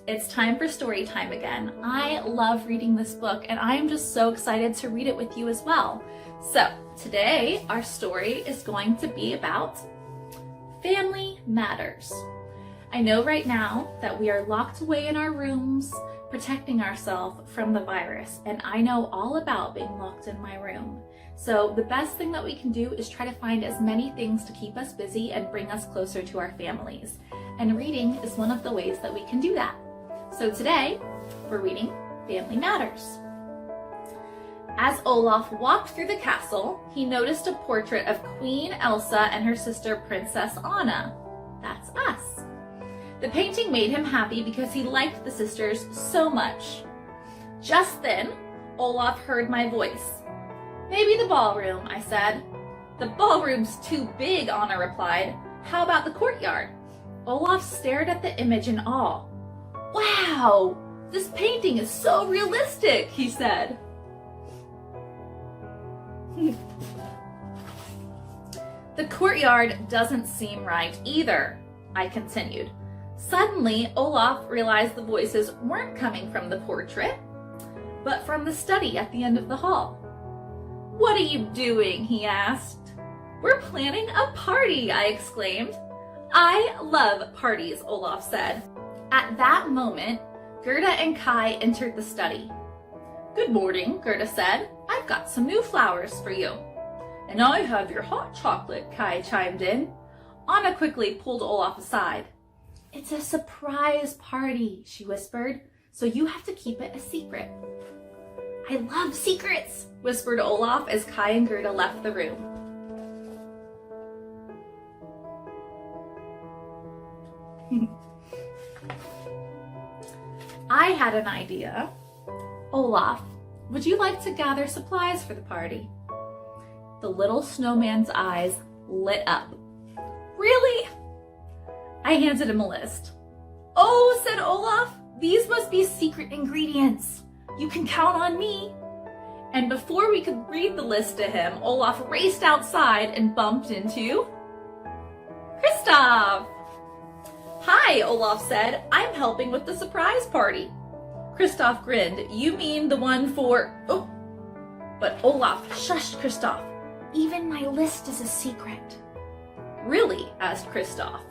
It's time for story time again. I love reading this book and I am just so excited to read it with you as well. So today our story is going to be about family matters. I know right now that we are locked away in our rooms, protecting ourselves from the virus, and I know all about being locked in my room. So the best thing that we can do is try to find as many things to keep us busy and bring us closer to our families. And reading is one of the ways that we can do that. So today, we're reading Family Matters. As Olaf walked through the castle, he noticed a portrait of Queen Elsa and her sister Princess Anna. That's us. The painting made him happy because he liked the sisters so much. Just then, Olaf heard my voice. "Maybe the ballroom," I said. "The ballroom's too big," Anna replied. "How about the courtyard?" Olaf stared at the image in awe. "Wow, this painting is so realistic," he said. "The courtyard doesn't seem right either," I continued. Suddenly, Olaf realized the voices weren't coming from the portrait, but from the study at the end of the hall. "What are you doing?" he asked. "We're planning a party," I exclaimed. "I love parties," Olaf said. At that moment, Gerda and Kai entered the study. "Good morning," Gerda said. "I've got some new flowers for you." "And I have your hot chocolate," Kai chimed in. Anna quickly pulled Olaf aside. "It's a surprise party," she whispered, "so you have to keep it a secret." "I love secrets," whispered Olaf as Kai and Gerda left the room. I had an idea. "Olaf, would you like to gather supplies for the party?" The little snowman's eyes lit up. "Really?" I handed him a list. "Oh," said Olaf, "these must be secret ingredients. You can count on me." And before we could read the list to him, Olaf raced outside and bumped into Kristoff. "Hi," Olaf said. "I'm helping with the surprise party." Kristoff grinned. "You mean the one for..." Oh! But Olaf shushed Kristoff. "Even my list is a secret." "Really?" asked Kristoff.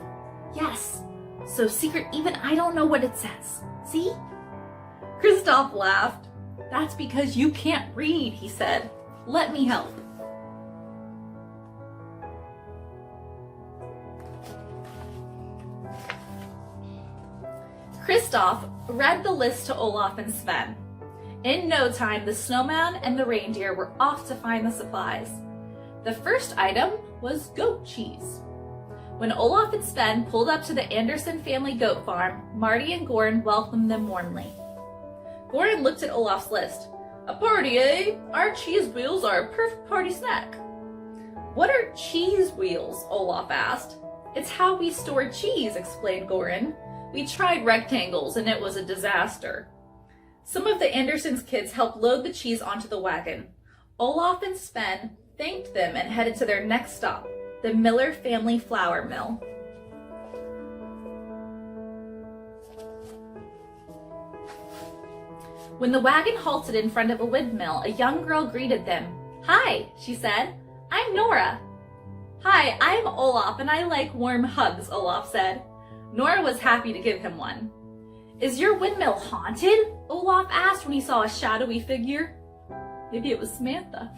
"Yes, so secret even I don't know what it says. See?" Kristoff laughed. "That's because you can't read," he said. "Let me help." Kristoff read the list to Olaf and Sven. In no time, the snowman and the reindeer were off to find the supplies. The first item was goat cheese. When Olaf and Sven pulled up to the Anderson family goat farm, Marty and Goran welcomed them warmly. Goran looked at Olaf's list. "A party, eh? Our cheese wheels are a perfect party snack." "What are cheese wheels?" Olaf asked. "It's how we store cheese," explained Goran. "We tried rectangles and it was a disaster." Some of the Andersons' kids helped load the cheese onto the wagon. Olaf and Sven thanked them and headed to their next stop, the Miller family flour mill. When the wagon halted in front of a windmill, a young girl greeted them. "Hi," she said. "I'm Nora." "Hi, I'm Olaf and I like warm hugs," Olaf said. Nora was happy to give him one. "Is your windmill haunted?" Olaf asked when he saw a shadowy figure. Maybe it was Samantha.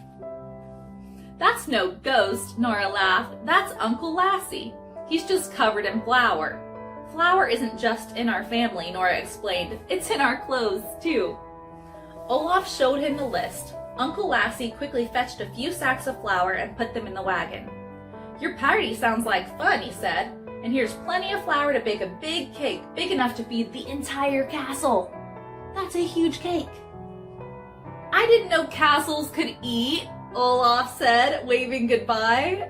"That's no ghost," Nora laughed. "That's Uncle Lassie. He's just covered in flour." "Flour isn't just in our family," Nora explained. "It's in our clothes, too." Olaf showed him the list. Uncle Lassie quickly fetched a few sacks of flour and put them in the wagon. "Your party sounds like fun," he said. "And here's plenty of flour to bake a big cake, big enough to feed the entire castle." "That's a huge cake." "I didn't know castles could eat," Olaf said, waving goodbye.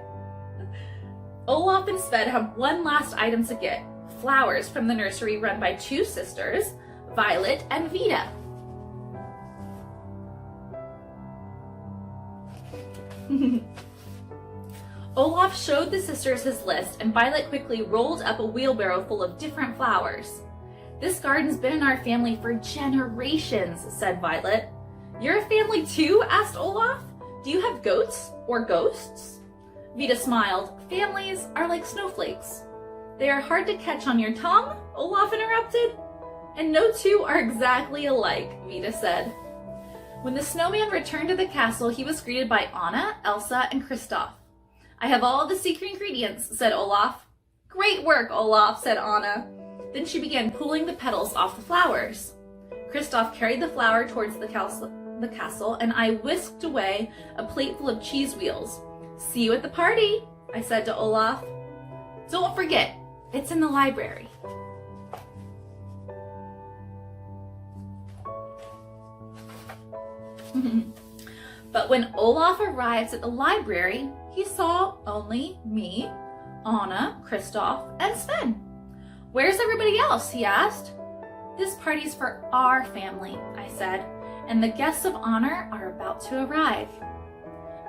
Olaf and Sven had one last item to get, flowers from the nursery run by two sisters, Violet and Vita. Olaf showed the sisters his list, and Violet quickly rolled up a wheelbarrow full of different flowers. This garden's been in our family for generations, said Violet. You're a family too? Asked Olaf. Do you have goats or ghosts? Vita smiled. Families are like snowflakes. They are hard to catch on your tongue, Olaf interrupted. And no two are exactly alike, Vita said. When the snowman returned to the castle, he was greeted by Anna, Elsa, and Kristoff. I have all the secret ingredients, said Olaf. Great work, Olaf, said Anna. Then she began pulling the petals off the flowers. Kristoff carried the flower towards the castle, and I whisked away a plate full of cheese wheels. See you at the party, I said to Olaf. Don't forget, it's in the library. But when Olaf arrived at the library, he saw only me, Anna, Kristoff, and Sven. Where's everybody else? He asked. This party's for our family, I said, and the guests of honor are about to arrive.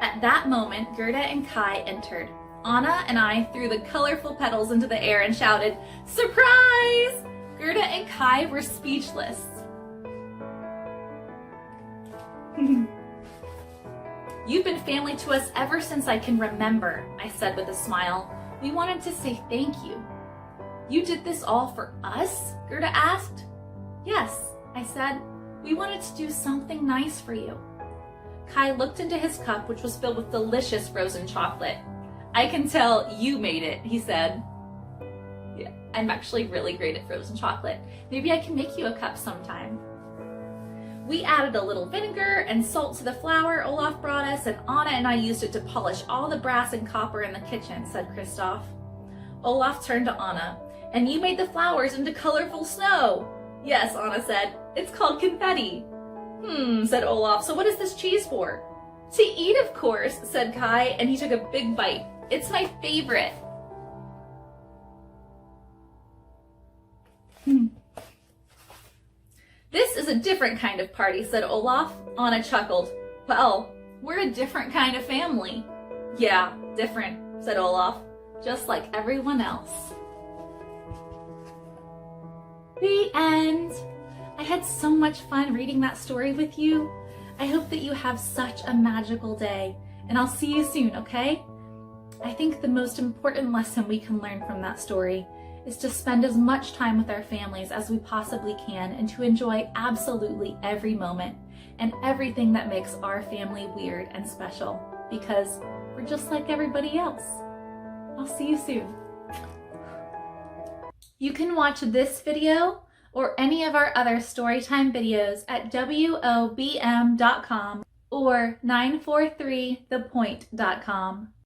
At that moment, Gerda and Kai entered. Anna and I threw the colorful petals into the air and shouted, "Surprise!" Gerda and Kai were speechless. You've been family to us ever since I can remember, I said with a smile. We wanted to say thank you. You did this all for us? Gerda asked. Yes, I said. We wanted to do something nice for you. Kai looked into his cup, which was filled with delicious frozen chocolate. I can tell you made it, he said. Yeah, I'm actually really great at frozen chocolate. Maybe I can make you a cup sometime. We added a little vinegar and salt to the flour Olaf brought us, and Anna and I used it to polish all the brass and copper in the kitchen, said Kristoff. Olaf turned to Anna. And you made the flowers into colorful snow. Yes, Anna said. It's called confetti. Said Olaf. So what is this cheese for? To eat, of course, said Kai, and he took a big bite. It's my favorite. This is a different kind of party, said Olaf. Anna chuckled. Well, we're a different kind of family. Yeah, different, said Olaf. Just like everyone else. The end. I had so much fun reading that story with you. I hope that you have such a magical day, and I'll see you soon, okay? I think the most important lesson we can learn from that story is to spend as much time with our families as we possibly can and to enjoy absolutely every moment and everything that makes our family weird and special, because we're just like everybody else. I'll see you soon. You can watch this video or any of our other Storytime videos at WOBM.com or 943thepoint.com.